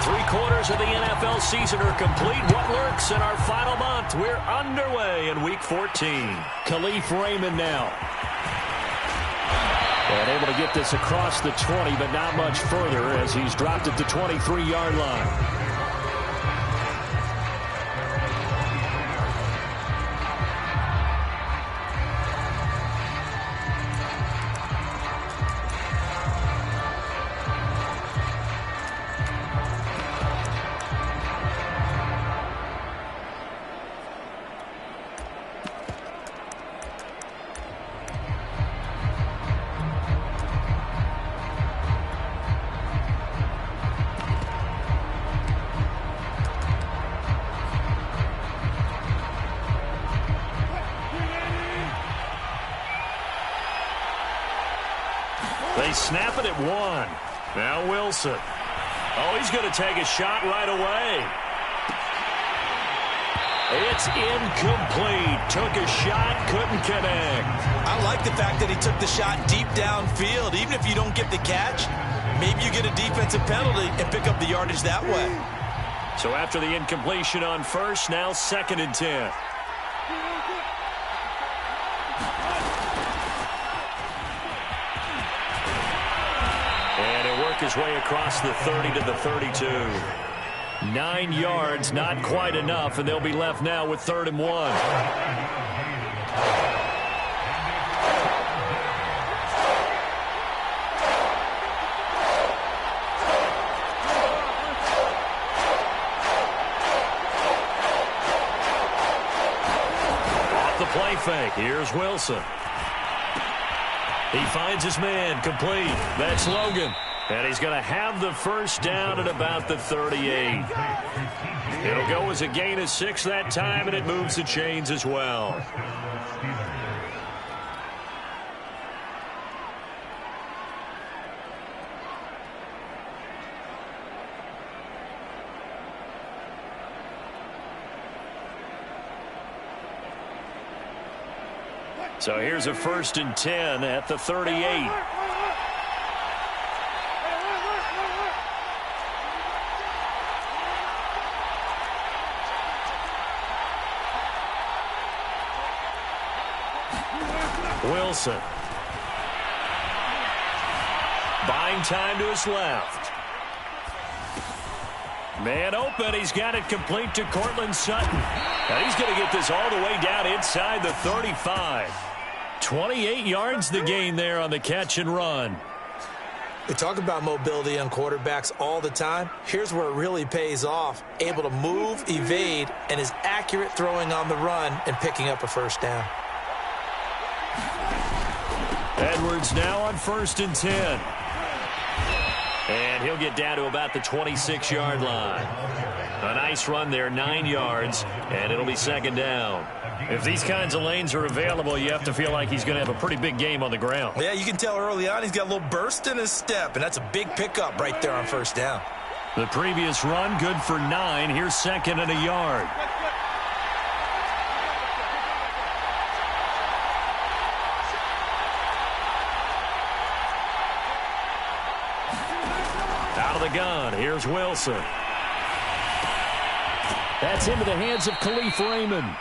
3/4 of the NFL season are complete. What lurks in our final month? We're underway in Week 14. Khalif Raymond now. And able to get this across the 20, but not much further as he's dropped at the 23-yard line. They snap it at 1. Now Wilson. Oh, he's going to take a shot right away. It's incomplete. Took a shot, couldn't connect. I like the fact that he took the shot deep downfield. Even if you don't get the catch, maybe you get a defensive penalty and pick up the yardage that way. So after the incompletion on first, now 2nd and 10. His way across the 30 to the 32. 9 yards, not quite enough, and they'll be left now with 3rd and 1. Off the play fake, here's Wilson. He finds his man, complete. That's Logan. And he's going to have the first down at about the 38. It'll go as a gain of 6 that time, and it moves the chains as well. So here's a 1st and 10 at the 38. Wilson. Buying time to his left. Man open. He's got it complete to Cortland Sutton. And he's going to get this all the way down inside the 35. 28 yards the gain there on the catch and run. We talk about mobility on quarterbacks all the time. Here's where it really pays off. Able to move, evade, and is accurate throwing on the run and picking up a first down. Edwards now on 1st and 10. And he'll get down to about the 26-yard line. A nice run there, 9 yards, and it'll be 2nd down. If these kinds of lanes are available, you have to feel like he's going to have a pretty big game on the ground. Yeah, you can tell early on he's got a little burst in his step, and that's a big pickup right there on 1st down. The previous run, good for 9. Here's 2nd and a yard. Out of the gun, here's Wilson. That's into the hands of Khalif Raymond.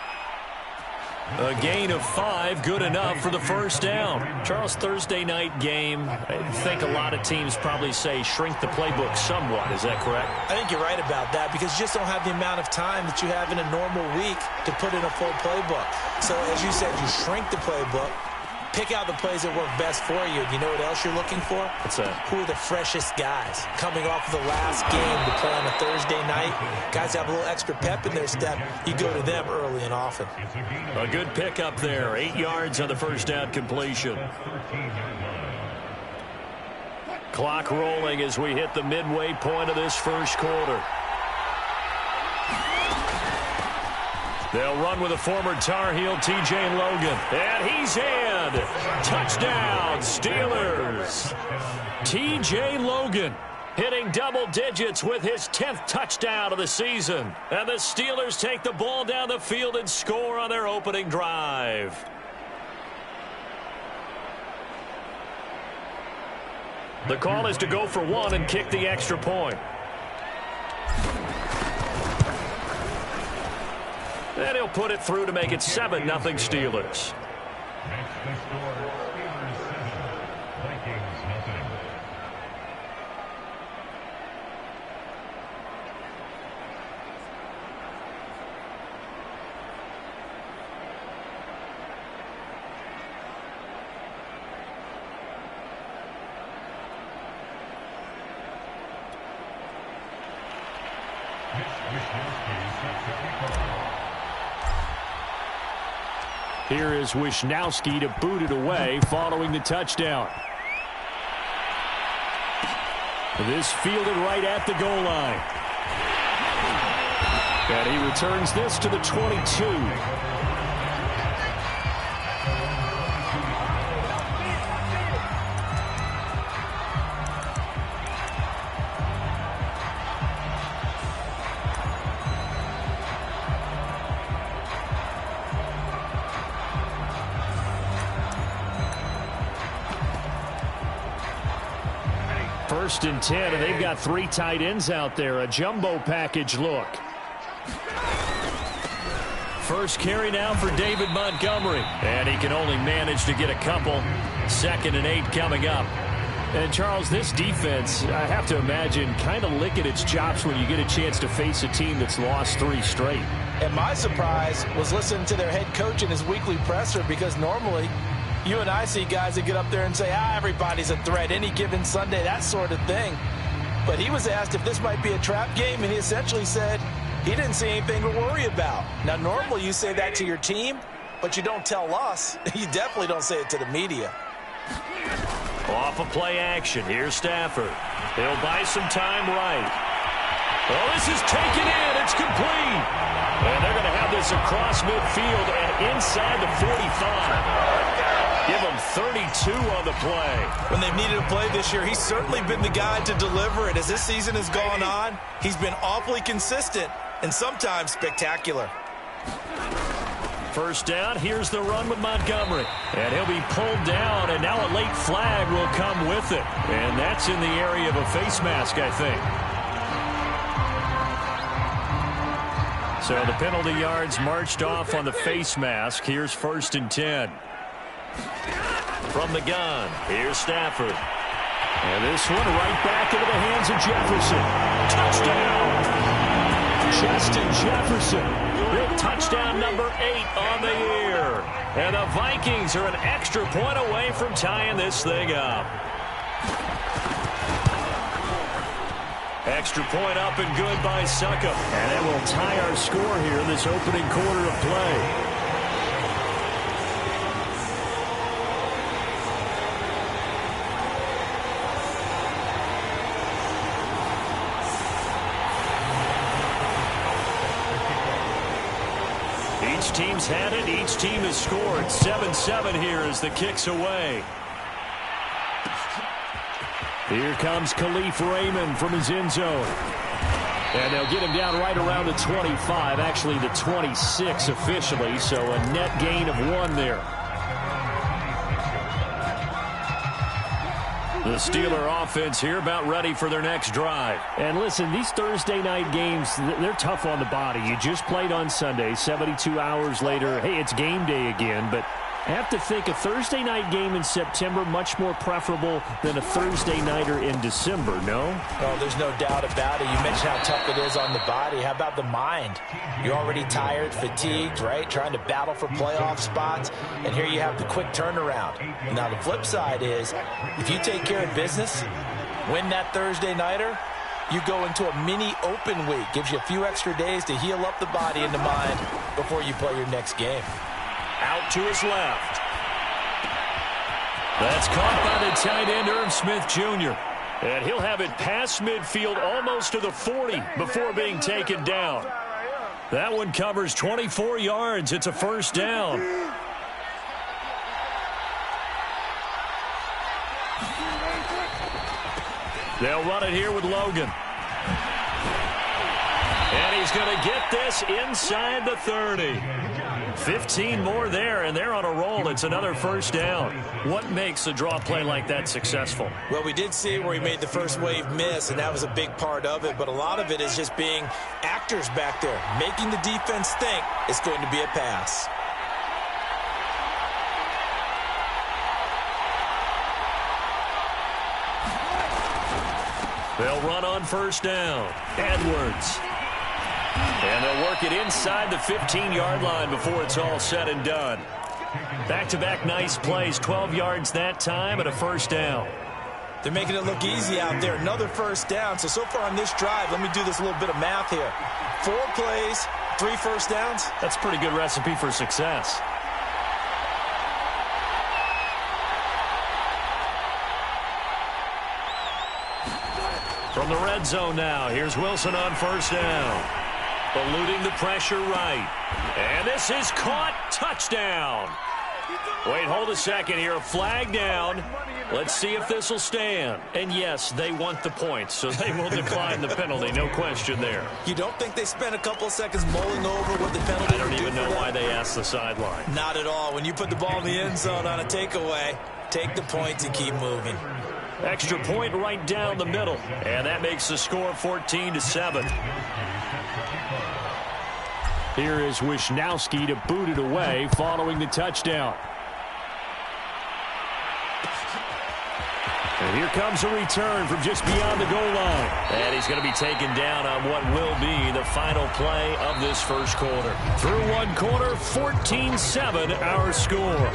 A gain of 5, good enough for the first down. Charles, Thursday night game, I think a lot of teams probably say shrink the playbook somewhat. Is that correct? I think you're right about that because you just don't have the amount of time that you have in a normal week to put in a full playbook. So, as you said, you shrink the playbook, pick out the plays that work best for you. You know what else you're looking for? What's that? Who are the freshest guys coming off of the last game to play on a Thursday night? Guys have a little extra pep in their step. You go to them early and often. A good pickup there. 8 yards on the first down completion. Clock rolling as we hit the midway point of this first quarter. They'll run with a former Tar Heel, T.J. Logan. And he's in. Touchdown, Steelers. T.J. Logan hitting double digits with his 10th touchdown of the season. And the Steelers take the ball down the field and score on their opening drive. The call is to go for 1 and kick the extra point. And he'll put it through to make it 7-0 Steelers. Here is Wishnowski to boot it away following the touchdown. This fielded right at the goal line. And he returns this to the 22. First and 10, and they've got 3 tight ends out there. A jumbo package look. First carry now for David Montgomery. And he can only manage to get a couple. 2nd and 8 coming up. And, Charles, this defense, I have to imagine, kind of licking its chops when you get a chance to face a team that's lost 3 straight. And my surprise was listening to their head coach in his weekly presser, because normally you and I see guys that get up there and say, everybody's a threat any given Sunday, that sort of thing. But he was asked if this might be a trap game, and he essentially said he didn't see anything to worry about. Now, normally you say that to your team, but you don't tell us. You definitely don't say it to the media. Off of play action. Here's Stafford. He'll buy some time right. Oh, this is taken in. It's complete. And they're going to have this across midfield and inside the 45. Give him 32 on the play. When they've needed a play this year, he's certainly been the guy to deliver it. As this season has gone on, he's been awfully consistent and sometimes spectacular. First down, here's the run with Montgomery. And he'll be pulled down, and now a late flag will come with it. And that's in the area of a face mask, I think. So the penalty yards marched off on the face mask. Here's 1st and 10. From the gun, here's Stafford. And this one right back into the hands of Jefferson. Touchdown! Justin Jefferson. Big touchdown number 8 on the year. And the Vikings are an extra point away from tying this thing up. Extra point up and good by Succop. And it will tie our score here in this opening quarter of play. Each team's had it. Each team has scored. 7-7 here as the kick's away. Here comes Khalif Raymond from his end zone. And they'll get him down right around the 25, actually the 26 officially, so a net gain of 1 there. The Steeler offense here about ready for their next drive. And listen, these Thursday night games, they're tough on the body. You just played on Sunday, 72 hours later. Hey, it's game day again, but I have to think a Thursday night game in September much more preferable than a Thursday nighter in December, no? Oh, there's no doubt about it. You mentioned how tough it is on the body. How about the mind? You're already tired, fatigued, right? Trying to battle for playoff spots, and here you have the quick turnaround. Now, the flip side is, if you take care of business, win that Thursday nighter, you go into a mini open week. Gives you a few extra days to heal up the body and the mind before you play your next game. Out to his left. That's caught by the tight end, Irv Smith Jr. And he'll have it past midfield almost to the 40 before being taken down. That one covers 24 yards. It's a first down. They'll run it here with Logan. And he's going to get this inside the 30. 15 more there, and they're on a roll. It's another first down. What makes a draw play like that successful? Well, we did see where he made the first wave miss, and that was a big part of it. But a lot of it is just being actors back there, making the defense think it's going to be a pass. They'll run on first down. Edwards. And they'll work it inside the 15-yard line before it's all said and done. Back-to-back nice plays, 12 yards that time and a first down. They're making it look easy out there. Another first down. So far on this drive, let me do this little bit of math here. 4 plays, 3 first downs. That's a pretty good recipe for success. From the red zone now, here's Wilson on first down. Eluding the pressure right. And this is caught. Touchdown. Wait, hold a second here. A flag down. Let's see if this will stand. And yes, they want the points, so they will decline the penalty. No question there. You don't think they spent a couple of seconds mulling over what the penalty I don't even know why they asked the sideline. Not at all. When you put the ball in the end zone on a takeaway, take the points and keep moving. Extra point right down the middle. And that makes the score 14-7. Here is Wisnowski to boot it away following the touchdown. And here comes a return from just beyond the goal line. And he's going to be taken down on what will be the final play of this first quarter. Through one quarter, 14-7 our score.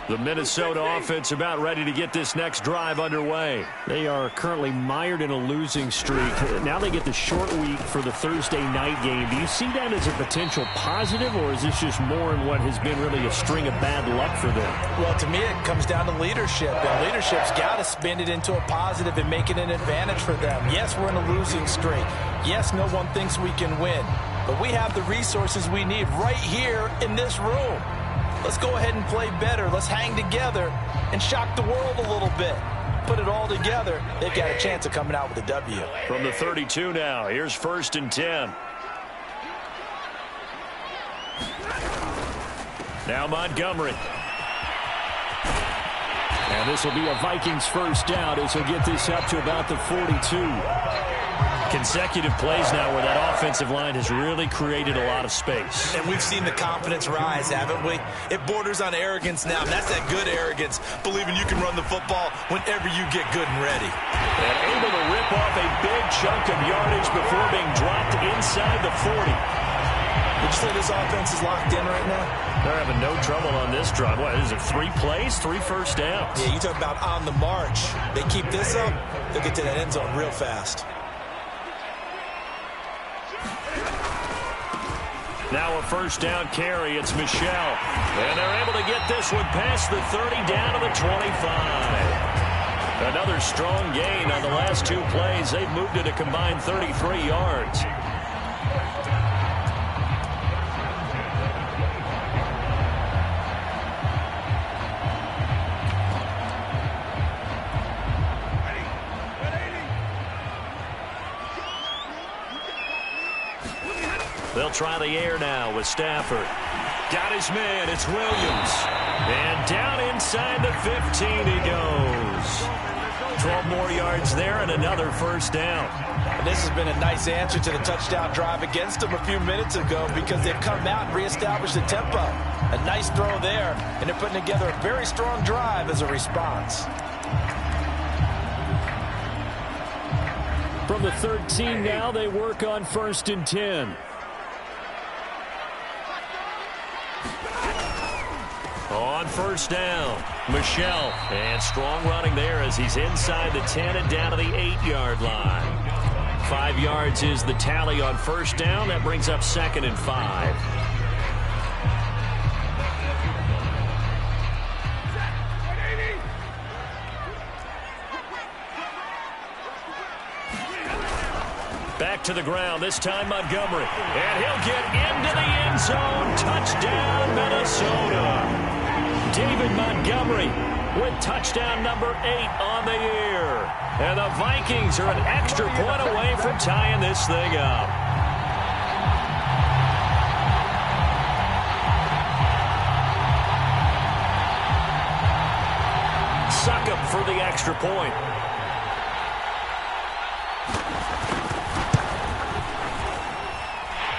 The Minnesota offense about ready to get this next drive underway. They are currently mired in a losing streak. Now they get the short week for the Thursday night game. Do you see that as a potential positive, or is this just more in what has been really a string of bad luck for them? Well, to me, it comes down to leadership. And leadership's got to spin it into a positive and make it an advantage for them. Yes, we're in a losing streak. Yes, no one thinks we can win. But we have the resources we need right here in this room. Let's go ahead and play better. Let's hang together and shock the world a little bit. Put it all together. They've got a chance of coming out with a W. From the 32 now, here's 1st and 10. Now Montgomery. And this will be a Vikings first down as he'll get this up to about the 42. Consecutive plays now where that offensive line has really created a lot of space. And we've seen the confidence rise, haven't we? It borders on arrogance now, and that's that good arrogance, believing you can run the football whenever you get good and ready. And able to rip off a big chunk of yardage before being dropped inside the 40. Would you say this offense is locked in right now? They're having no trouble on this drive. What is it, 3 plays, 3 first downs? Yeah, you talk about on the march. They keep this up, they'll get to that end zone real fast. Now a first down carry. It's Michel. And they're able to get this one past the 30 down to the 25. Another strong gain on the last 2 plays. They've moved it a combined 33 yards. They'll try the air now with Stafford. Got his man. It's Williams. And down inside the 15 he goes. 12 more yards there and another first down. And this has been a nice answer to the touchdown drive against them a few minutes ago because they've come out and reestablished the tempo. A nice throw there, and they're putting together a very strong drive as a response. From the 13 now, they work on 1st and 10. On first down, Michel. And strong running there as he's inside the 10 and down to the 8-yard line. 5 yards is the tally on first down. That brings up 2nd and 5. 1 to the ground. This time Montgomery. And he'll get into the end zone. Touchdown, Minnesota. David Montgomery with touchdown number 8 on the year. And the Vikings are an extra point away from tying this thing up. Succop for the extra point.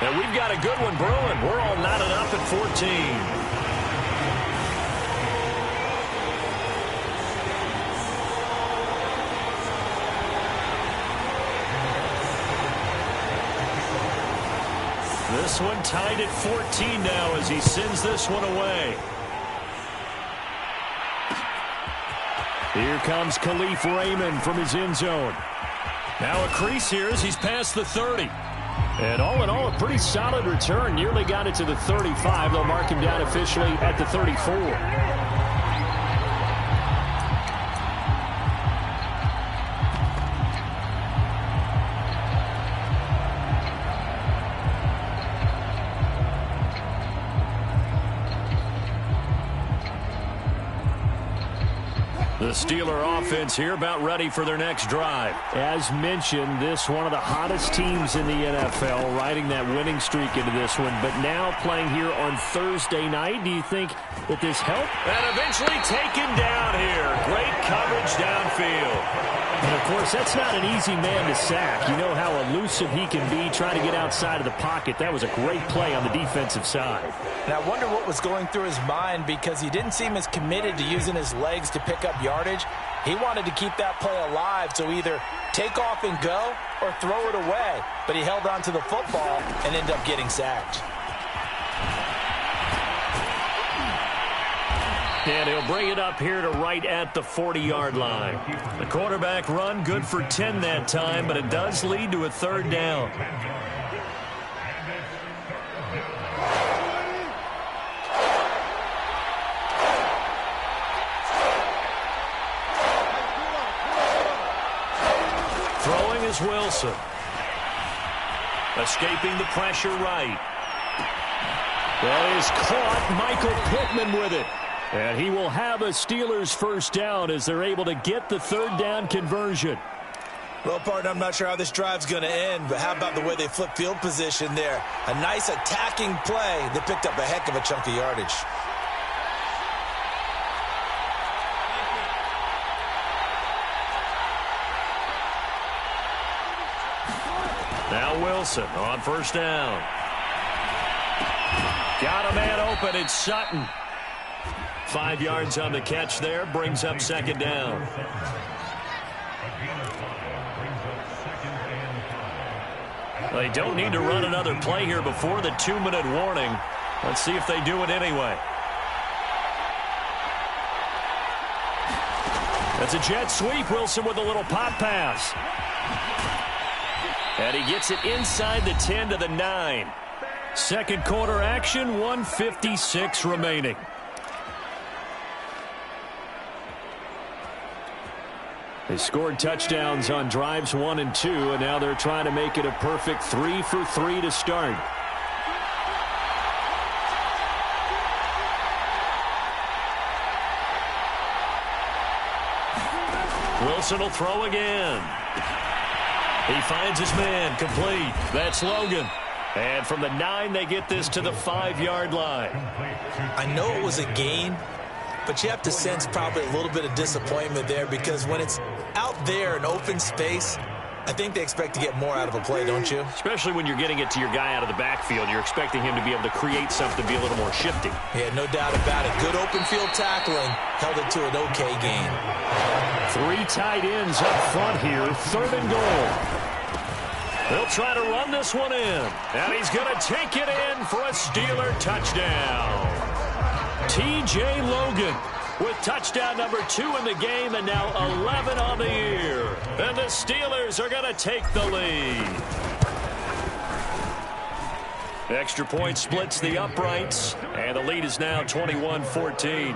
And we've got a good one brewing. We're all knotted up at 14. This one tied at 14 now as he sends this one away. Here comes Khalif Raymond from his end zone. Now a crease here as he's past the 30. And all in all, a pretty solid return. Nearly got it to the 35. They'll mark him down officially at the 34. The Steeler offense here about ready for their next drive. As mentioned, this one of the hottest teams in the NFL, riding that winning streak into this one, but now playing here on Thursday night. Do you think that this helped? And eventually taken down here. Great coverage downfield. And, of course, that's not an easy man to sack. You know how elusive he can be trying to get outside of the pocket. That was a great play on the defensive side. And I wonder what was going through his mind, because he didn't seem as committed to using his legs to pick up yardage. He wanted to keep that play alive, so either take off and go or throw it away. But he held on to the football and ended up getting sacked. And he'll bring it up here to right at the 40-yard line. The quarterback run good for 10 that time, but it does lead to a third down. Throwing is Wilson. Escaping the pressure right. That is caught. Michael Pittman with it. And he will have a Steelers first down as they're able to get the third down conversion. Well, partner, I'm not sure how this drive's going to end, but how about the way they flip field position there? A nice attacking play. They picked up a heck of a chunk of yardage. Now Wilson on first down. Got a man open. It's Sutton. 5 yards on the catch there. Brings up second down. They don't need to run another play here before the 2-minute warning. Let's see if they do it anyway. That's a jet sweep. Wilson with a little pop pass. And he gets it inside the 10 to the 9. Second quarter action, 1:56 remaining. They scored touchdowns on drives 1 and 2, and now they're trying to make it a perfect 3 for 3 to start. Wilson will throw again. He finds his man, complete. That's Logan. And from the 9, they get this to the 5-yard line. I know it was a gain, but you have to sense probably a little bit of disappointment there, because when it's out there in open space, I think they expect to get more out of a play, don't you? Especially when you're getting it to your guy out of the backfield. You're expecting him to be able to create something, be a little more shifty. Yeah, no doubt about it. Good open field tackling. Held it to an okay gain. 3 tight ends up front here. 3rd and goal. They'll try to run this one in. And he's going to take it in for a Steeler touchdown. T.J. Logan with touchdown number 2 in the game, and now 11 on the year. And the Steelers are going to take the lead. Extra point splits the uprights, and the lead is now 21-14.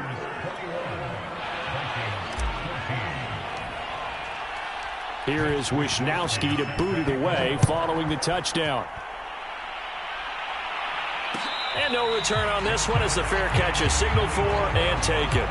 Here is Wisnowski to boot it away following the touchdown. And no return on this one as the fair catch is signaled for and taken.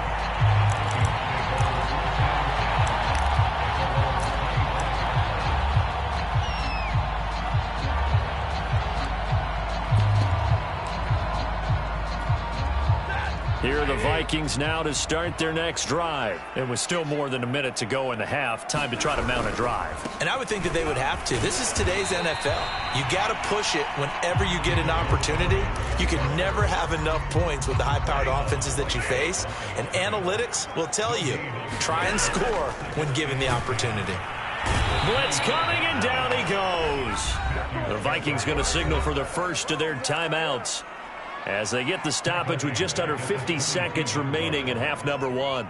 Here are the Vikings now to start their next drive. And with still more than a minute to go in the half, time to try to mount a drive. And I would think that they would have to. This is today's NFL. You got to push it whenever you get an opportunity. You can never have enough points with the high-powered offenses that you face. And analytics will tell you, try and score when given the opportunity. Blitz coming, and down he goes. The Vikings going to signal for the first of their timeouts as they get the stoppage with just under 50 seconds remaining in half number one.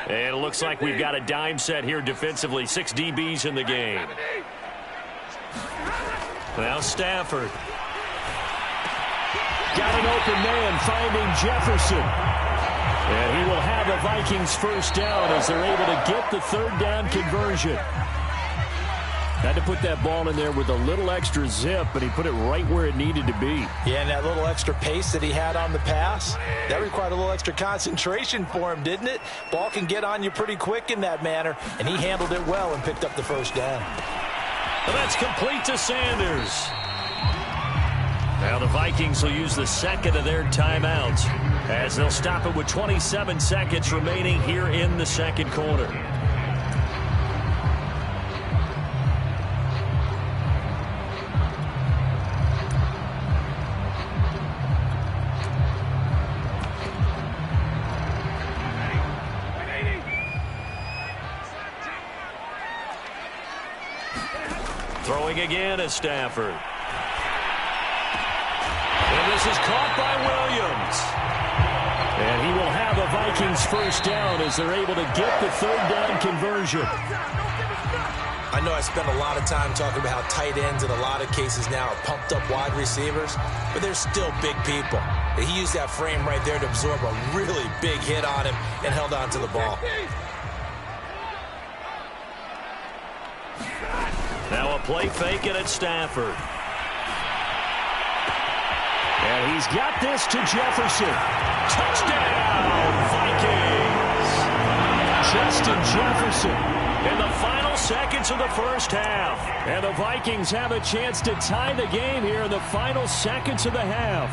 And it looks like we've got a dime set here defensively. 6 DBs in the game. Now Stafford. Got an open man finding Jefferson. And he will have the Vikings first down as they're able to get the third down conversion. Had to put that ball in there with a little extra zip, but he put it right where it needed to be. Yeah, and that little extra pace that he had on the pass, that required a little extra concentration for him, didn't it? Ball can get on you pretty quick in that manner, and he handled it well and picked up the first down. And that's complete to Sanders. Now the Vikings will use the second of their timeouts as they'll stop it with 27 seconds remaining here in the second quarter. Throwing again is Stafford. And this is caught by Williams. And he will have the Vikings first down as they're able to get the third down conversion. I know I spent a lot of time talking about how tight ends in a lot of cases now are pumped up wide receivers, but they're still big people. He used that frame right there to absorb a really big hit on him and held on to the ball. Now a play fake and it's Stafford. And he's got this to Jefferson. Touchdown, Vikings! Justin Jefferson in the final seconds of the first half. And the Vikings have a chance to tie the game here in the final seconds of the half.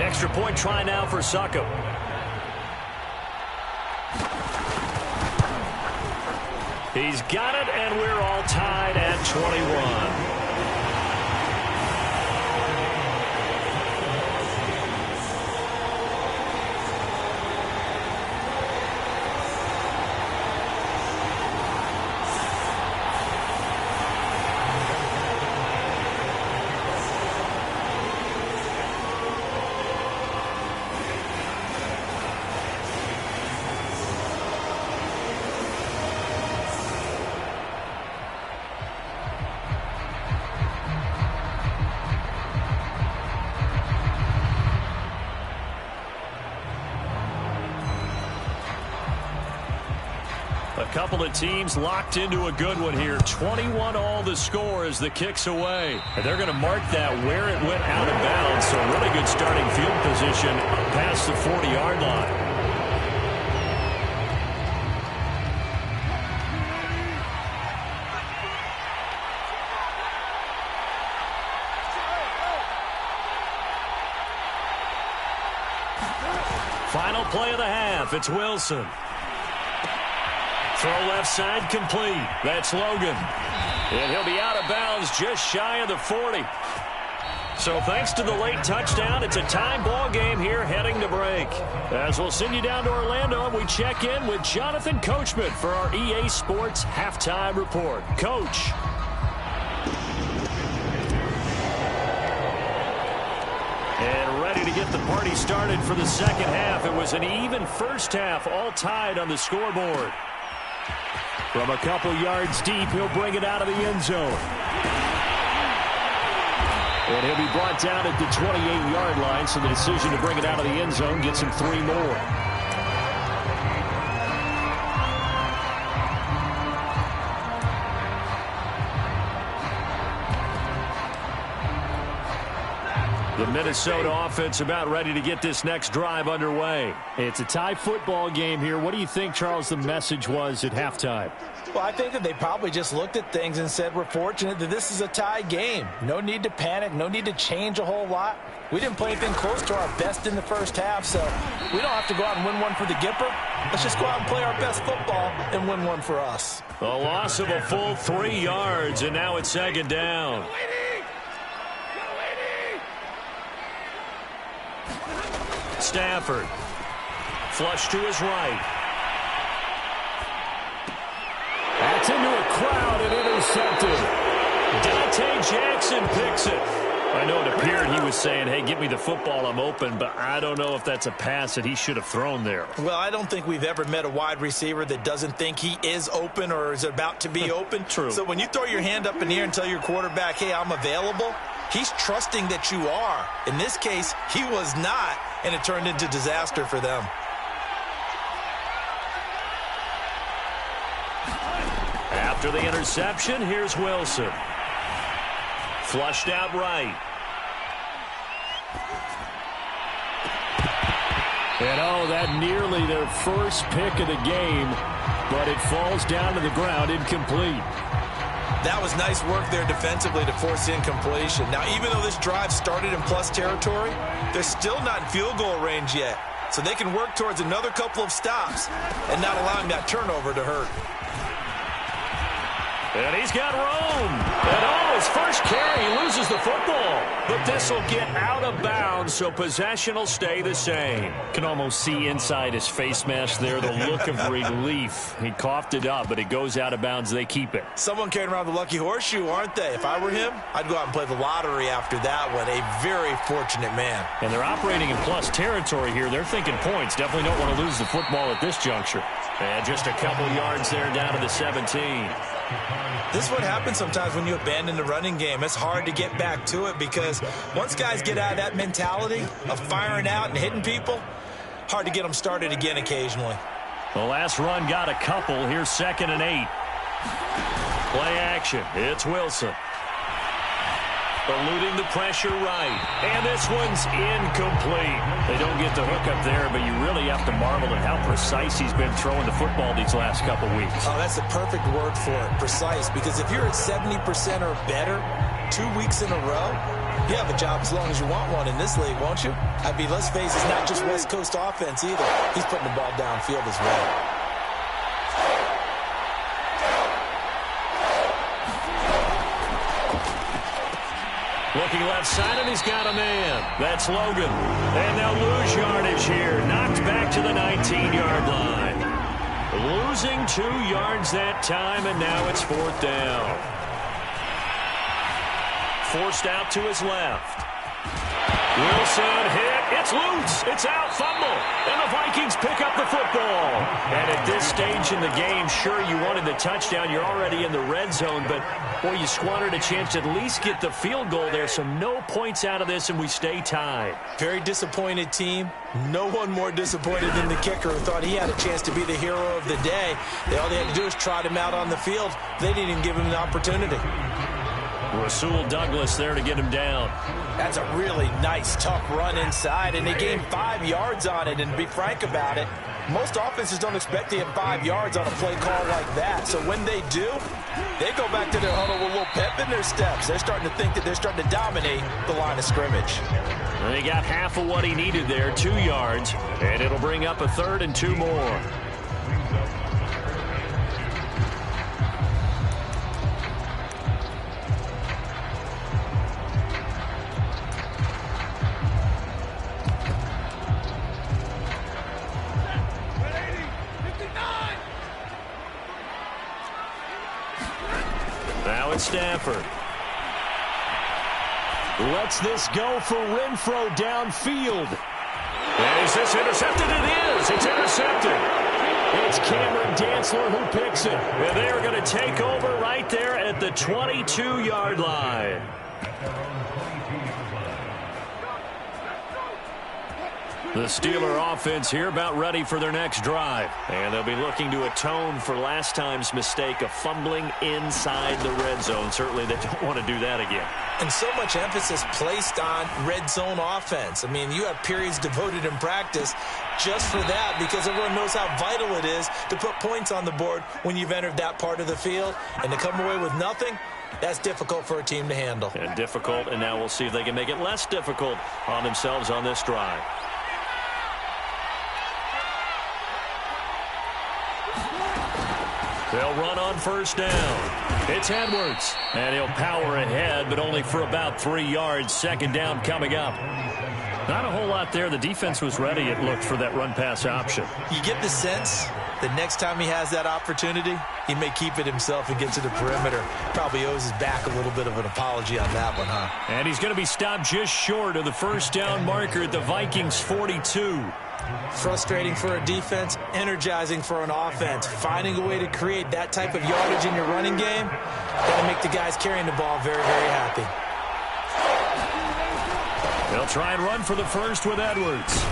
Extra point try now for Succop. He's got it, and we're all tied at 21. A couple of teams locked into a good one here. 21 all the score as the kick's away. And they're going to mark that where it went out of bounds. So really good starting field position past the 40-yard line. Final play of the half. It's Wilson. Throw left side complete. That's Logan. And he'll be out of bounds just shy of the 40. So thanks to the late touchdown, it's a tie ball game here heading to break. As we'll send you down to Orlando, we check in with Jonathan Coachman for our EA Sports Halftime Report. Coach. And ready to get the party started for the second half. It was an even first half, all tied on the scoreboard. From a couple yards deep, he'll bring it out of the end zone. And he'll be brought down at the 28-yard line, so the decision to bring it out of the end zone gets him 3 more. The Minnesota offense about ready to get this next drive underway. It's a tie football game here. What do you think, Charles, the message was at halftime? Well, I think that they probably just looked at things and said, we're fortunate that this is a tie game. No need to panic. No need to change a whole lot. We didn't play anything close to our best in the first half, so we don't have to go out and win one for the Gipper. Let's just go out and play our best football and win one for us. A loss of a full 3 yards, and now it's second down. Stafford. Flush to his right. That's into a crowd and intercepted. Dante Jackson picks it. I know it appeared he was saying, hey, get me the football, I'm open, but I don't know if that's a pass that he should have thrown there. Well, I don't think we've ever met a wide receiver that doesn't think he is open or is about to be open. True. So when you throw your hand up in the air and tell your quarterback, hey, I'm available, he's trusting that you are. In this case, he was not, and it turned into disaster for them. After the interception, here's Wilson. Flushed out right. And oh, that nearly their first pick of the game, but it falls down to the ground incomplete. That was nice work there defensively to force incompletion. Now, even though this drive started in plus territory, they're still not in field goal range yet. So they can work towards another couple of stops and not allowing that turnover to hurt. And he's got room. And oh, his first carry, he loses the football. But this will get out of bounds, so possession will stay the same. Can almost see inside his face mask there the look of relief. He coughed it up, but it goes out of bounds. They keep it. Someone carrying around the lucky horseshoe, aren't they? If I were him, I'd go out and play the lottery after that one. A very fortunate man. And they're operating in plus territory here. They're thinking points. Definitely don't want to lose the football at this juncture. And just a couple yards there down to the 17. This is what happens sometimes when you abandon the running game. It's hard to get back to it because once guys get out of that mentality of firing out and hitting people, hard to get them started again occasionally. The last run got a couple. Here's 2nd and 8. Play action. It's Wilson. Eluding the pressure right. And this one's incomplete. They don't get the hook up there, but you really have to marvel at how precise he's been throwing the football these last couple weeks. Oh, that's the perfect word for it, precise. Because if you're at 70% or better 2 weeks in a row, you have a job as long as you want one in this league, won't you? I mean, let's face it, it's not just West Coast offense either. He's putting the ball downfield as well. Looking left side, and he's got a man. That's Logan. And they'll lose yardage here. Knocked back to the 19-yard line. Losing 2 yards that time, and now it's 4th down. Forced out to his left. Wilson hit. It's loose. It's out. Fumble. And the Vikings pick up the football. And at this stage in the game, sure, you wanted the touchdown. You're already in the red zone, but boy, you squandered a chance to at least get the field goal there. So no points out of this, and we stay tied. Very disappointed team. No one more disappointed than the kicker who thought he had a chance to be the hero of the day. All they had to do was trot him out on the field. They didn't even give him the opportunity. Rasul Douglas there to get him down. That's a really nice, tough run inside, and they gained 5 yards on it. And to be frank about it, most offenses don't expect to get 5 yards on a play call like that. So when they do, they go back to their huddle with a little pep in their steps. They're starting to think that they're starting to dominate the line of scrimmage. And he got half of what he needed there, 2 yards, and it'll bring up a 3rd and 2 more. Stafford lets this go for Renfro downfield. And is this intercepted? It is. It's intercepted. it's Cameron Dantzler who picks it. And they're going to take over right there at the 22-yard line. The Steeler offense here about ready for their next drive. And they'll be looking to atone for last time's mistake of fumbling inside the red zone. Certainly they don't want to do that again. And so much emphasis placed on red zone offense. I mean, you have periods devoted in practice just for that because everyone knows how vital it is to put points on the board when you've entered that part of the field. And to come away with nothing, that's difficult for a team to handle. And difficult, and now we'll see if they can make it less difficult on themselves on this drive. They'll run on first down. It's Edwards. And he'll power ahead, but only for about 3 yards. Second down coming up. Not a whole lot there. The defense was ready, it looked, for that run-pass option. You get the sense that next time he has that opportunity, he may keep it himself and get to the perimeter. Probably owes his back a little bit of an apology on that one, huh? And he's going to be stopped just short of the first down marker at the Vikings' 42. Frustrating for a defense, energizing for an offense. Finding a way to create that type of yardage in your running game, got to make the guys carrying the ball very, very happy. They'll try and run for the first with Edwards.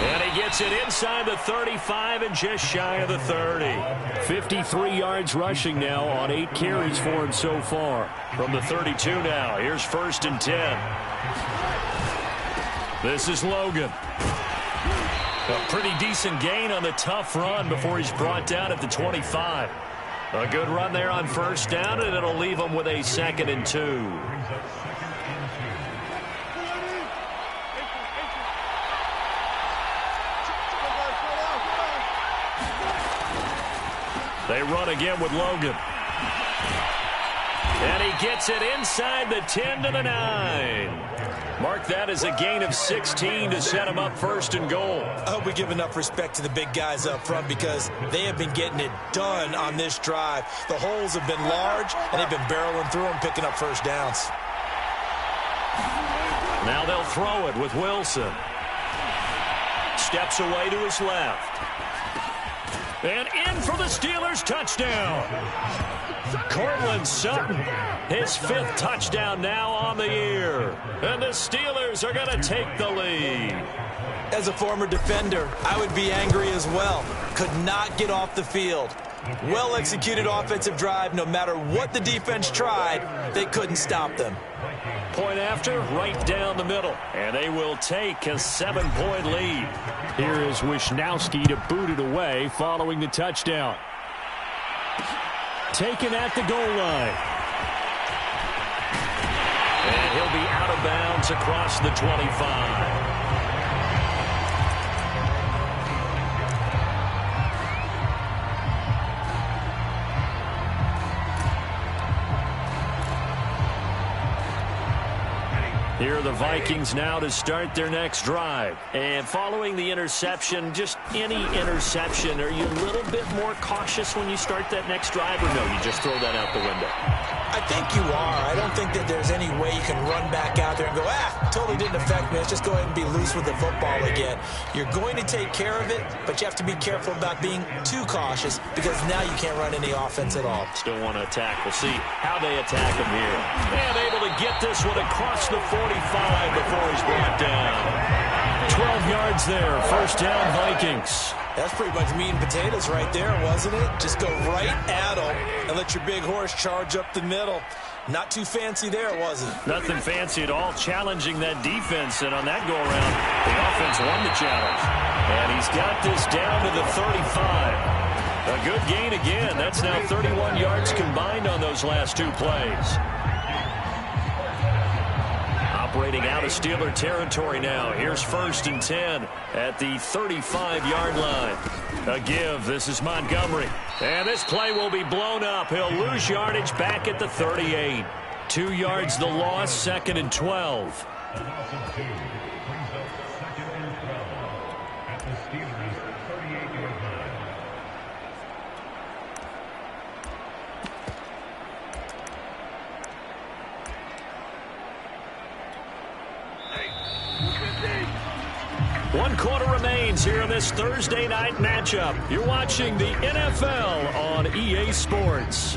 And he gets it inside the 35 and just shy of the 30. 53 yards rushing now on 8 carries for him so far. From the 32 now, here's 1st and 10. This is Logan. A pretty decent gain on the tough run before he's brought down at the 25. A good run there on first down, and it'll leave him with a 2nd and 2. They run again with Logan. And he gets it inside the 10 to the 9. Mark that as a gain of 16 to set him up 1st and goal. I hope we give enough respect to the big guys up front because they have been getting it done on this drive. The holes have been large, and they've been barreling through them, picking up first downs. Now they'll throw it with Wilson. Steps away to his left. And in for the Steelers, touchdown. Cortland Sutton, his 5th touchdown now on the year. And the Steelers are going to take the lead. As a former defender, I would be angry as well. Could not get off the field. Well-executed offensive drive. No matter what the defense tried, they couldn't stop them. Point after, right down the middle. And they will take a 7-point lead. Here is Wisnowski to boot it away following the touchdown. Taken at the goal line. And he'll be out of bounds across the 25. Here are the Vikings now to start their next drive. And following the interception, just any interception, are you a little bit more cautious when you start that next drive, or no, you just throw that out the window? I think you are. I don't think that there's any way you can run back out there and go, totally didn't affect me. Let's just go ahead and be loose with the football again. You're going to take care of it, but you have to be careful about being too cautious because now you can't run any offense at all. Still want to attack. We'll see how they attack him here. And able to get this one across the 45 before he's brought down. 12 yards there. First down, Vikings. That's pretty much meat and potatoes right there, wasn't it? Just go right at them and let your big horse charge up the middle. Not too fancy there, was it? Nothing fancy at all, challenging that defense. And on that go-around, the offense won the challenge. And he's got this down to the 35. A good gain again. That's now 31 yards combined on those last 2 plays. Operating out of Steeler territory now. Here's 1st and 10 at the 35-yard line. A give. This is Montgomery. And this play will be blown up. He'll lose yardage back at the 38. 2 yards the loss, 2nd and 12. 1 quarter remains here in this Thursday night matchup. You're watching the NFL on EA Sports.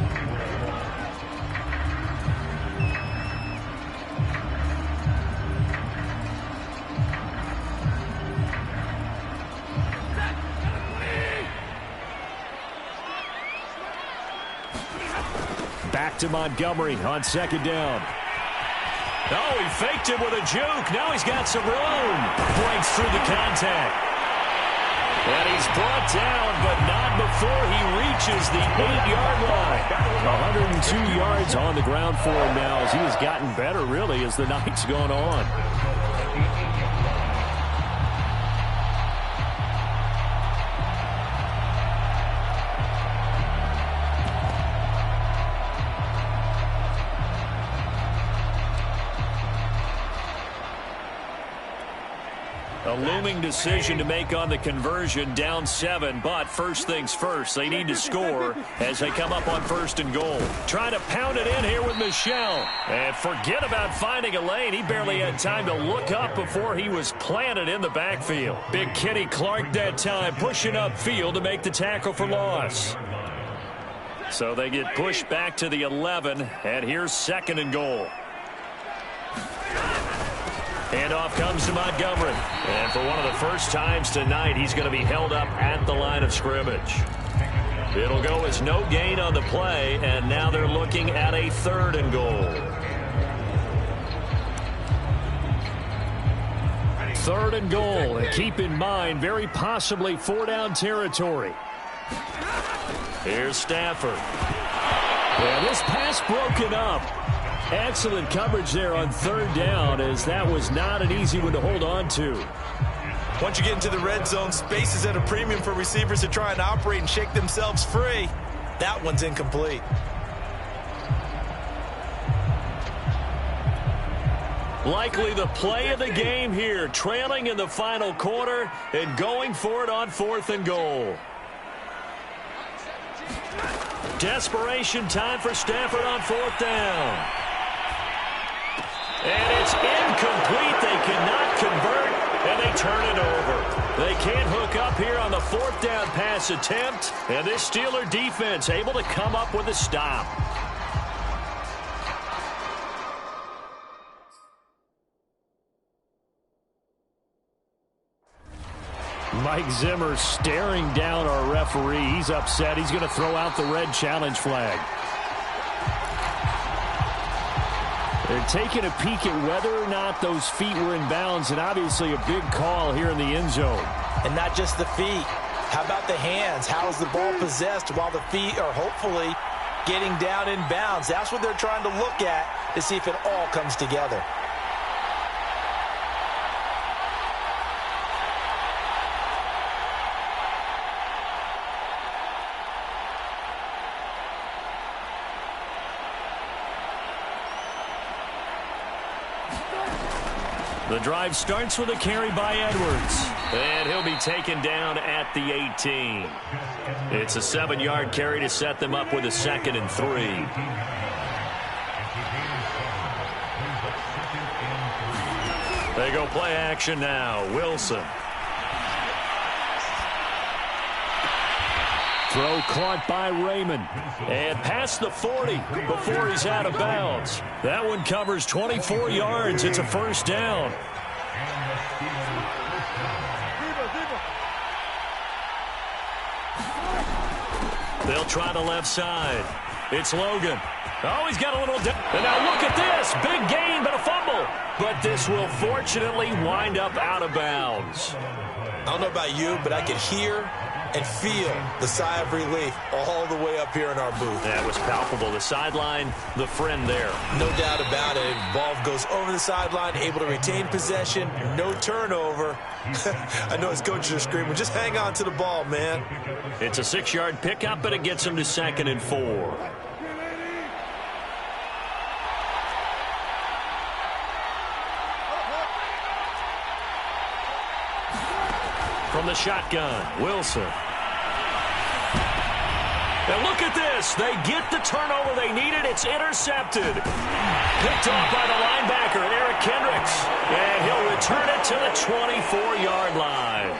Back to Montgomery on 2nd down. Oh, he faked it with a juke. Now he's got some room. Breaks through the contact. And he's brought down, but not before he reaches the 8-yard line. 102 yards on the ground for him now as he has gotten better, really, as the night's gone on. A looming decision to make on the conversion, down 7, but first things first, they need to score as they come up on 1st and goal. Trying to pound it in here with Michel. And forget about finding a lane. He barely had time to look up before he was planted in the backfield. Big Kenny Clark that time, pushing upfield to make the tackle for loss. So they get pushed back to the 11, and here's 2nd and goal. Handoff comes to Montgomery. And for one of the first times tonight, he's going to be held up at the line of scrimmage. It'll go as no gain on the play, and now they're looking at a 3rd and goal. 3rd and goal. And keep in mind, very possibly 4-down territory. Here's Stafford. And this pass broken up. Excellent coverage there on 3rd down, as that was not an easy one to hold on to. Once you get into the red zone, space is at a premium for receivers to try and operate and shake themselves free. That one's incomplete. Likely the play of the game here, trailing in the final quarter and going for it on 4th and goal. Desperation time for Stafford on 4th down. And it's incomplete. They cannot convert, and they turn it over. They can't hook up here on the 4th down pass attempt, and this Steeler defense able to come up with a stop. Mike Zimmer staring down our referee. He's upset. He's going to throw out the red challenge flag. They're taking a peek at whether or not those feet were in bounds, and obviously a big call here in the end zone. And not just the feet. How about the hands? How is the ball possessed while the feet are hopefully getting down in bounds? That's what they're trying to look at to see if it all comes together. The drive starts with a carry by Edwards. And he'll be taken down at the 18. It's a 7-yard carry to set them up with a 2nd and 3. They go play action now. Wilson. Throw caught by Raymond. And past the 40 before he's out of bounds. That one covers 24 yards. It's a 1st down. They'll try the left side. It's Logan. Oh, he's got a little... And now look at this. Big gain, but a fumble. But this will fortunately wind up out of bounds. I don't know about you, but I can hear and feel the sigh of relief all the way up here in our booth. That was palpable. The sideline, the friend there. No doubt about it. Ball goes over the sideline, able to retain possession, no turnover. I know his coaches are screaming, just hang on to the ball, man. It's a 6-yard pickup, but it gets him to 2nd and 4. From the shotgun, Wilson. And look at this. They get the turnover they needed. It's intercepted. Picked off by the linebacker, Eric Kendricks. And he'll return it to the 24-yard line.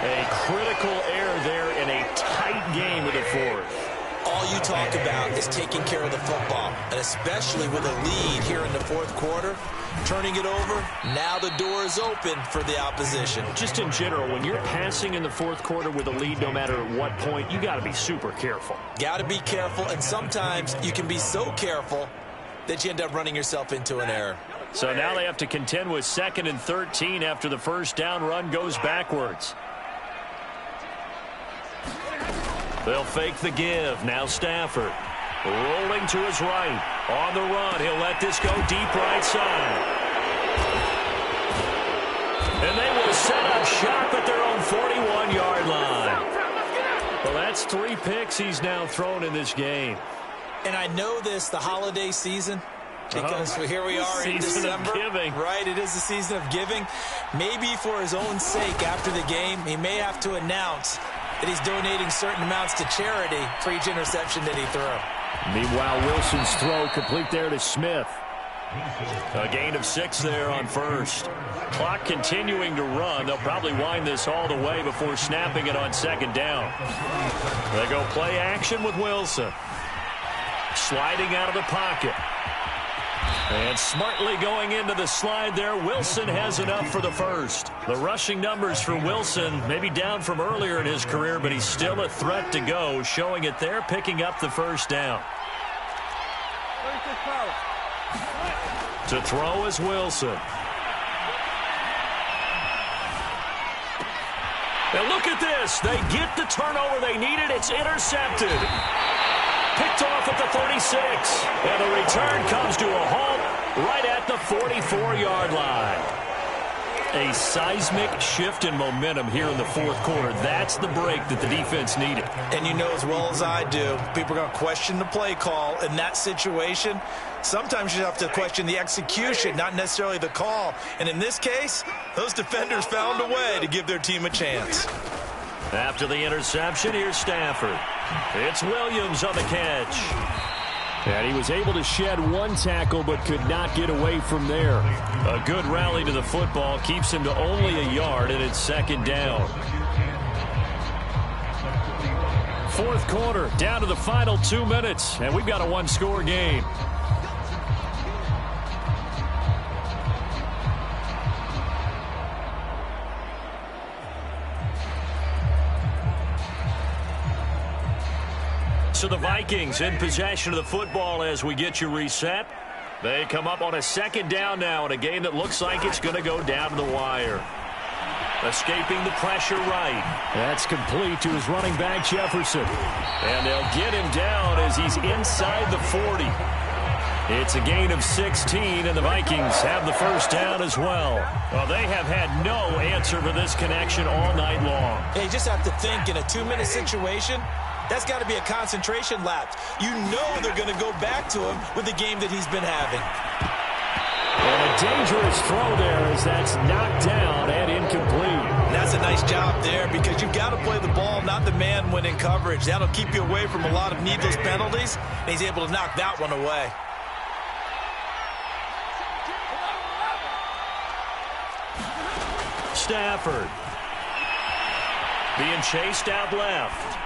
A critical error there in a tight game of the fourth. All you talk about is taking care of the football, and especially with a lead here in the fourth quarter, turning it over, now the door is open for the opposition. Just in general, when you're passing in the fourth quarter with a lead, no matter at what point, you got to be super careful. Got to be careful, and sometimes you can be so careful that you end up running yourself into an error. So now they have to contend with 2nd and 13 after the first down run goes backwards. They'll fake the give. Now Stafford rolling to his right. On the run, he'll let this go deep right side. And they will set up shop at their own 41-yard line. Well, that's 3 picks he's now thrown in this game. And I know this, the holiday season, because here we are in December. Giving. Right, it is the season of giving. Maybe for his own sake after the game, he may have to announce that he's donating certain amounts to charity for each interception that he threw. Meanwhile, Wilson's throw complete there to Smith. A gain of 6 there on first. Clock continuing to run. They'll probably wind this all the way before snapping it on 2nd down. They go play action with Wilson. Sliding out of the pocket. And smartly going into the slide there, Wilson has enough for the first. The rushing numbers for Wilson maybe down from earlier in his career, but he's still a threat to go, showing it there, picking up the first down. To throw is Wilson. And look at this. They get the turnover they needed. It's intercepted. Picked off at the 36. And the return comes to a halt right at the 44-yard line. A seismic shift in momentum here in the fourth quarter. That's the break that the defense needed. And you know as well as I do, people are going to question the play call in that situation. Sometimes you have to question the execution, not necessarily the call. And in this case, those defenders found a way to give their team a chance. After the interception, here's Stafford. It's Williams on the catch. And he was able to shed 1 tackle but could not get away from there. A good rally to the football keeps him to only a yard, and it's 2nd down. Fourth quarter, down to the final 2 minutes, and we've got a 1-score game. So the Vikings in possession of the football as we get you reset. They come up on a 2nd down now in a game that looks like it's going to go down to the wire. Escaping the pressure right. That's complete to his running back, Jefferson. And they'll get him down as he's inside the 40. It's a gain of 16, and the Vikings have the first down as well. Well, they have had no answer for this connection all night long. Yeah, you just have to think in a 2-minute situation, that's got to be a concentration lapse. You know they're going to go back to him with the game that he's been having. And a dangerous throw there as that's knocked down and incomplete. And that's a nice job there because you've got to play the ball, not the man when in coverage. That'll keep you away from a lot of needless penalties, and he's able to knock that one away. Stafford being chased out left.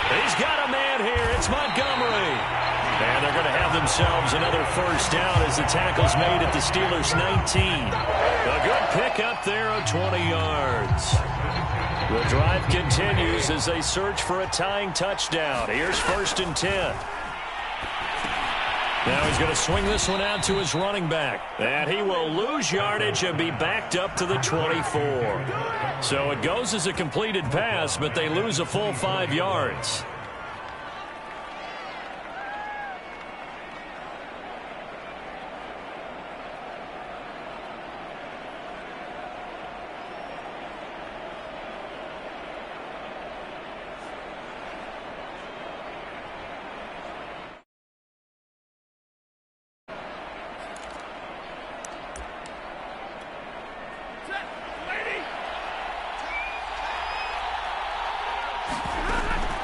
He's got a man here. It's Montgomery. And they're going to have themselves another first down as the tackle's made at the Steelers' 19. A good pickup there of 20 yards. The drive continues as they search for a tying touchdown. Here's 1st and 10. Now he's going to swing this one out to his running back. And he will lose yardage and be backed up to the 24. So it goes as a completed pass, but they lose a full 5 yards.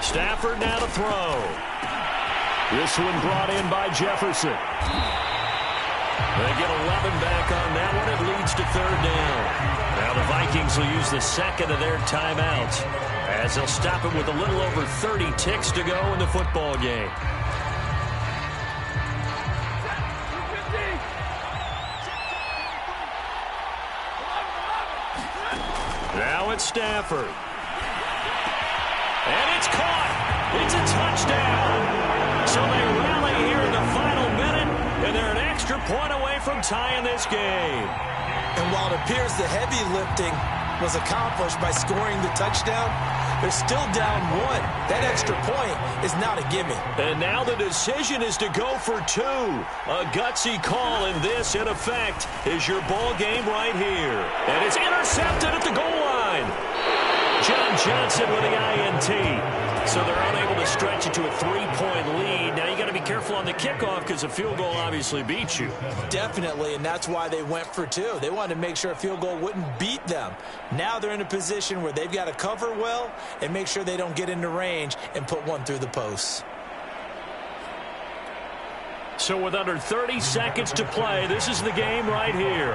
Stafford now to throw. This one brought in by Jefferson. They get 11 back on that one. It leads to third down. Now the Vikings will use the second of their timeouts as they'll stop it with a little over 30 ticks to go in the football game. Now it's Stafford. And it's caught. It's a touchdown. So they rally here in the final minute, and they're an extra point away from tying this game. And while it appears the heavy lifting was accomplished by scoring the touchdown, they're still down one. That extra point is not a gimme. And now the decision is to go for two. A gutsy call, and this, in effect, is your ball game right here. And it's intercepted at the goal line. John Johnson with the INT. So they're unable to stretch it to a 3-point lead. Now you got to be careful on the kickoff because a field goal obviously beats you. Definitely, and that's why they went for two. They wanted to make sure a field goal wouldn't beat them. Now they're in a position where they've got to cover well and make sure they don't get into range and put one through the posts. So with under 30 seconds to play, this is the game right here.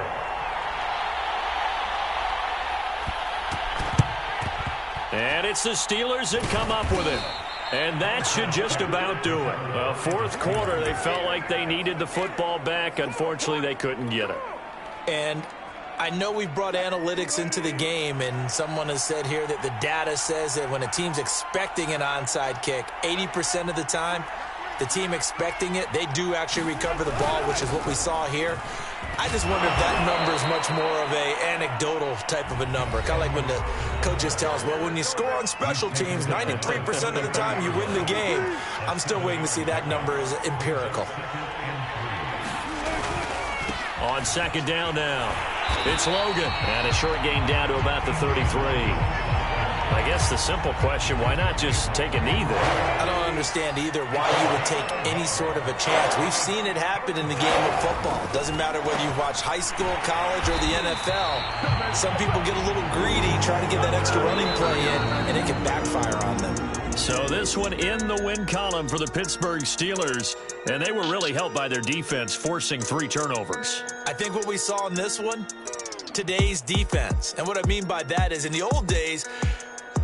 And it's the Steelers that come up with it. And that should just about do it. Fourth quarter, they felt like they needed the football back. Unfortunately, they couldn't get it. And I know we've brought analytics into the game, and someone has said here that the data says that when a team's expecting an onside kick, 80% of the time, the team expecting it, they do actually recover the ball, which is what we saw here. I just wonder if that number is much more of a anecdotal type of a number. Kind of like when the coaches tell us, well, when you score on special teams, 93% of the time you win the game. I'm still waiting to see that number is empirical. On second down now, it's Logan. And a short gain down to about the 33. I guess the simple question, why not just take a knee there? I don't understand either why you would take any sort of a chance. We've seen it happen in the game of football. It doesn't matter whether you watch high school, college, or the NFL. Some people get a little greedy, trying to get that extra running play in, and it can backfire on them. So this one in the win column for the Pittsburgh Steelers, and they were really helped by their defense, forcing 3 turnovers. I think what we saw in this one, today's defense. And what I mean by that is in the old days,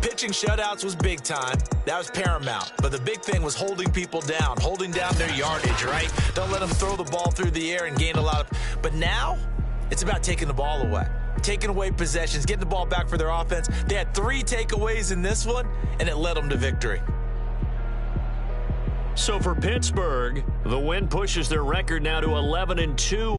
pitching shutouts was big time. That was paramount. But the big thing was holding people down, holding down their yardage, right? Don't let them throw the ball through the air and gain a lot of... But now, it's about taking the ball away. Taking away possessions, getting the ball back for their offense. They had 3 takeaways in this one, and it led them to victory. So for Pittsburgh, the win pushes their record now to 11-2